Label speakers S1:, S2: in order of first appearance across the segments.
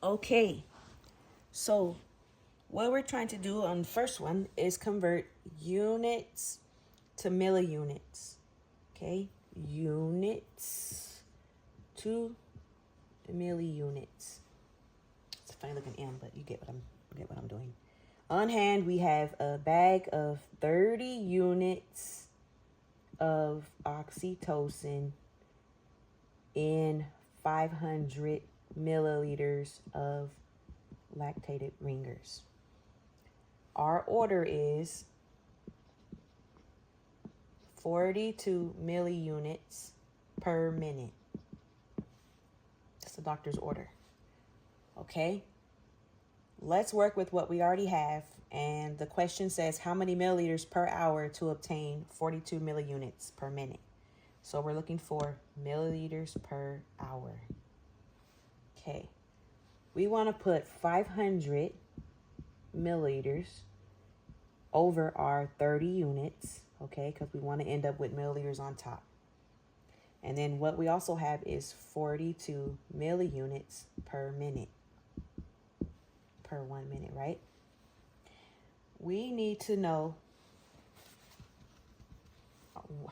S1: Okay, so what we're trying to do on the first one is convert units to milliunits. Okay, units to milliunits. It's a funny looking M, but you get what I'm doing. On hand, we have a bag of 30 units of oxytocin in 500 milliliters of lactated ringers. Our order is 42 milliunits per minute. That's the doctor's order. Okay? Let's work with what we already have. And the question says how many milliliters per hour to obtain 42 milliunits per minute. So we're looking for milliliters per hour. Okay. We want to put 500 milliliters over our 30 units, okay, because we want to end up with milliliters on top. And then what we also have is 42 milliunits per minute, per 1 minute, right? We need to know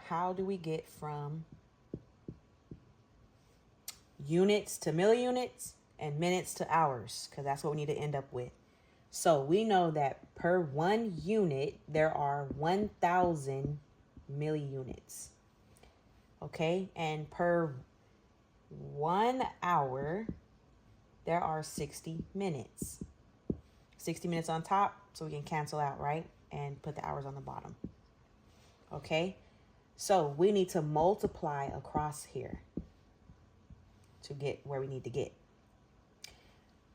S1: how do we get from units to milliunits and minutes to hours, because that's what we need to end up with. So we know that per 1 unit, there are 1,000 milliunits. Okay, and per 1 hour, there are 60 minutes. 60 minutes on top, so we can cancel out, right? And put the hours on the bottom. Okay, so we need to multiply across here to get where we need to get.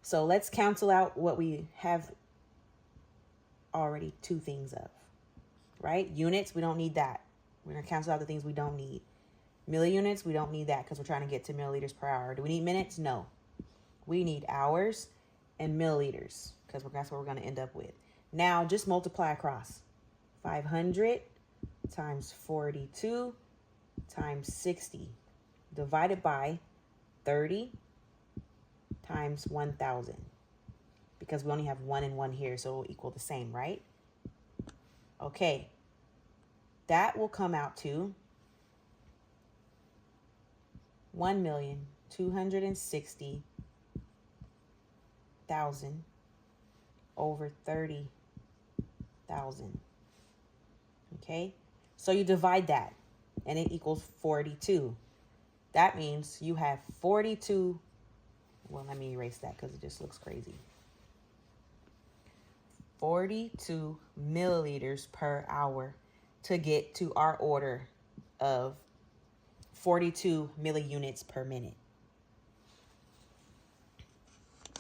S1: So let's cancel out what we have already 2 things of, right? Units, we don't need that. We're going to cancel out the things we don't need. Milliunits, we don't need that because we're trying to get to milliliters per hour. Do we need minutes? No. We need hours and milliliters because that's what we're going to end up with. Now, just multiply across. 500 times 42 times 60 divided by 30 times 1,000, because we only have 1 and 1 here, so it will equal the same, right? Okay, that will come out to 1,260,000 over 30,000. Okay, so you divide that and it equals 42. That means you have 42. Well, let me erase that because it just looks crazy. 42 milliliters per hour to get to our order of 42 milliunits per minute.